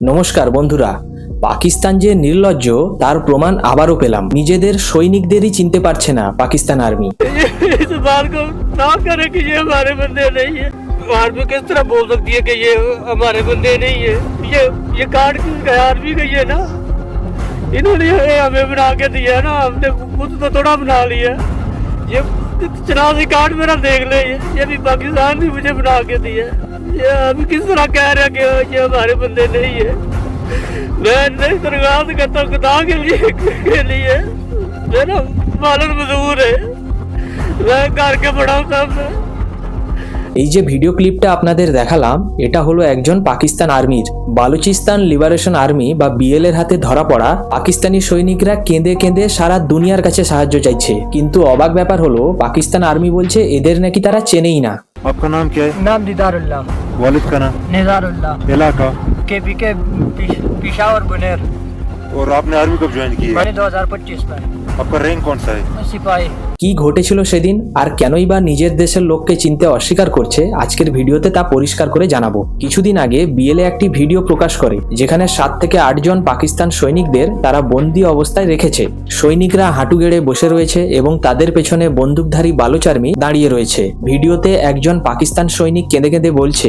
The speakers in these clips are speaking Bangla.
নমস্কার বন্ধুরা, পাকিস্তান যে নির্লজ্জ তার প্রমাণ আবারও পেলাম। নিজেদের সৈনিকদেরই চিনতে পারছে না পাকিস্তান आर्मी। इस बात को ना करे कि ये हमारे बंदे नहीं है। आर्मी किस तरह बोल सकती है कि ये हमारे बंदे नहीं है। ये कार्ड आर्मी का ही है ना, इन्होंने हमें बना के दिया ना, हमने खुद तो थोड़ा बना लिया। ये शनाख्ती कार्ड मेरा देख ले, ये भी पाकिस्तान ने मुझे बना के दिया। ये अभी किस तरह कह रहे हैं कि ये हमारे बंदे नहीं है। मैं नहीं दरगास्त करता खुदा के लिए मेरा मालन मजबूर है, मैं करके बड़ा हूँ सब। এই যে ভিডিও ক্লিপটা আপনাদের দেখালাম, এটা হলো একজন পাকিস্তান আর্মির বালুচিস্তান লিবারেশন আর্মি বা বিএল এর হাতে ধরা পড়া পাকিস্তানি সৈনিকরা কেঁদে কেঁদে সারা দুনিয়ার কাছে সাহায্য চাইছে। কিন্তু অবাক ব্যাপার হলো পাকিস্তান আর্মি বলছে এদের নাকি তারা চেনেই না। आपका नाम क्या है? नाम दीदारुल्लाह, वालिद का नाम? निजारुल्लाह, इलाका? के पिशावर बुनेर। और आपने आर्मी कब ज्वाइन की है? मैंने 2025 में। आपका रैंक कौन सा है? सिपाही। কি ঘটেছিল সেদিন আর কেনই বা নিজের দেশের লোককে চিনতে অস্বীকার করছে, আজকের ভিডিওতে তা পরিষ্কার করে জানাবো। কিছুদিন আগে বিএলএ একটি ভিডিও প্রকাশ করে যেখানে 7 থেকে 8 জন পাকিস্তান সৈনিকদের তারা বন্দী অবস্থায় রেখেছে। সৈনিকরা হাঁটু গেড়ে বসে রয়েছে এবং তাদের পেছনে বন্দুকধারী বালুচ আর্মি দাঁড়িয়ে রয়েছে। ভিডিওতে একজন পাকিস্তান সৈনিক কেঁদে কেঁদে বলছে,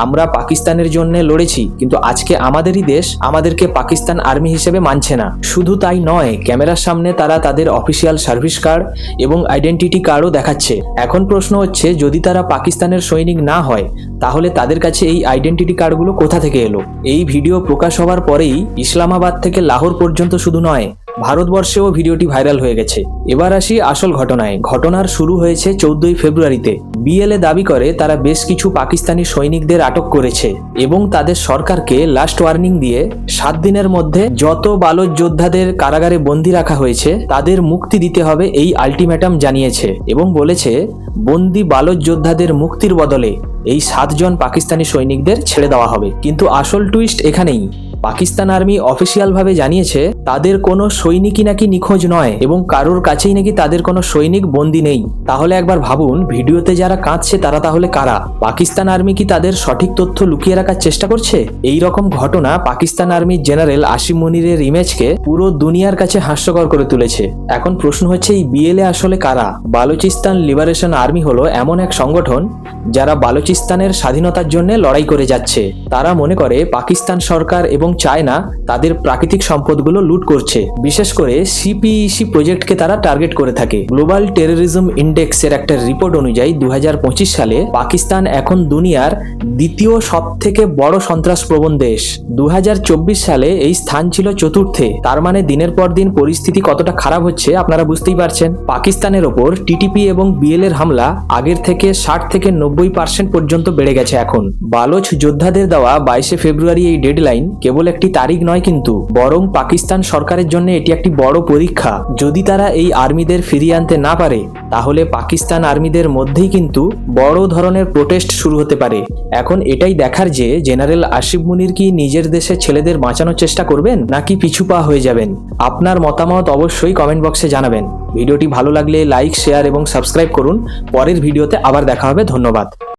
আমরা পাকিস্তানের জন্য লড়েছি, কিন্তু আজকে আমাদেরই দেশ আমাদেরকে পাকিস্তান আর্মি হিসেবে মানছে না। শুধু তাই নয়, ক্যামেরার সামনে তারা তাদের অফিসিয়াল সার্ভিস কার্ড এবং আইডেন্টিটি কার্ডও দেখাচ্ছে। এখন প্রশ্ন হচ্ছে, যদি তারা পাকিস্তানের সৈনিক না হয় তাহলে তাদের কাছে এই আইডেন্টিটি কার্ডগুলো কোথা থেকে এলো? এই ভিডিও প্রকাশ হওয়ার পরেই ইসলামাবাদ থেকে লাহোর পর্যন্ত শুধু নয়, ভারতবর্ষেও ভিডিওটি ভাইরাল হয়ে গেছে। এবার আসি আসল ঘটনায়। ঘটনার শুরু হয়েছে 14ই ফেব্রুয়ারিতে। বিএলএ দাবি করে তারা বেশ কিছু পাকিস্তানি সৈনিকদের আটক করেছে এবং তাদের সরকারকে লাস্ট ওয়ার্নিং দিয়ে 7 দিনের মধ্যে যত বালুচ যোদ্ধাদের কারাগারে বন্দী রাখা হয়েছে তাদের মুক্তি দিতে হবে এই আলটিমেটাম জানিয়েছে এবং বলেছে বন্দী বালুচ যোদ্ধাদের মুক্তির বদলে এই 7 জন পাকিস্তানি সৈনিকদের ছেড়ে দেওয়া হবে। কিন্তু আসল টুইস্ট এখানেই। পাকিস্তান আর্মি অফিসিয়াল ভাবে জানিয়েছে তাদের কোনো সৈনিকই নাকি নিখোঁজ নয় এবং কারোর কাছেই নাকি তাদের কোনো সৈনিক বন্দী নেই। তাহলে একবার ভাবুন, ভিডিওতে যারা কাঁদছে তারা তাহলে কারা? পাকিস্তান আর্মি কি তাদের সঠিক তথ্য লুকিয়ে রাখার চেষ্টা করছে? এই রকম ঘটনা পাকিস্তান আর্মির জেনারেল আসিম মুনিরের ইমেজকে পুরো দুনিয়ার কাছে হাস্যকর করে তুলেছে। এখন প্রশ্ন হচ্ছে, এই বিএলএ আসলে কারা? বালুচিস্তান লিবারেশন আর্মি হলো এমন এক সংগঠন যারা বালুচিস্তানের স্বাধীনতার জন্য লড়াই করে যাচ্ছে। তারা মনে করে পাকিস্তান সরকার এবং চায়না তাদের প্রাকৃতিক সম্পদগুলো লুট করছে। বিশেষ করে সিপিইসি প্রজেক্টকে তারা টার্গেট করে থাকে। গ্লোবাল টেররিজম ইন্ডেক্সের একটা রিপোর্ট অনুযায়ী 2025 সালে পাকিস্তান এখন দুনিয়ার দ্বিতীয় সবথেকে বড় সন্ত্রাসপ্রবণ দেশ। 2024 সালে এই স্থান ছিল চতুর্থে। তার মানে দিনের পর দিন পরিস্থিতি কতটা খারাপ হচ্ছে আপনারা বুঝতেই পারছেন। পাকিস্তানের ওপর টিটিপি এবং বিএলএর হামলা আগের থেকে 60 থেকে 90% পর্যন্ত বেড়ে গেছে। এখন বালুচ যোদ্ধাদের দেওয়া 22 ফেব্রুয়ারি এই ডেডলাইন কেবল একটি তারিখ নয় কিন্তু, বরং পাকিস্তান সরকারের জন্য এটি একটি বড় পরীক্ষা। যদি তারা এই আর্মিদের ফিরিয়ে আনতে না পারে তাহলে পাকিস্তান আর্মিদের মধ্যেই কিন্তু বড় ধরনের প্রোটেস্ট শুরু হতে পারে। এখন এটাই দেখার যে জেনারেল আসিফ মুনির কি নিজের দেশের ছেলেদের বাঁচানোর চেষ্টা করবেন নাকি পিছু পা হয়ে যাবেন? আপনার মতামত অবশ্যই কমেন্ট বক্সে জানাবেন। ভিডিওটি ভালো লাগলে লাইক, শেয়ার এবং সাবস্ক্রাইব করুন। পরের ভিডিওতে আবার দেখা হবে। ধন্যবাদ।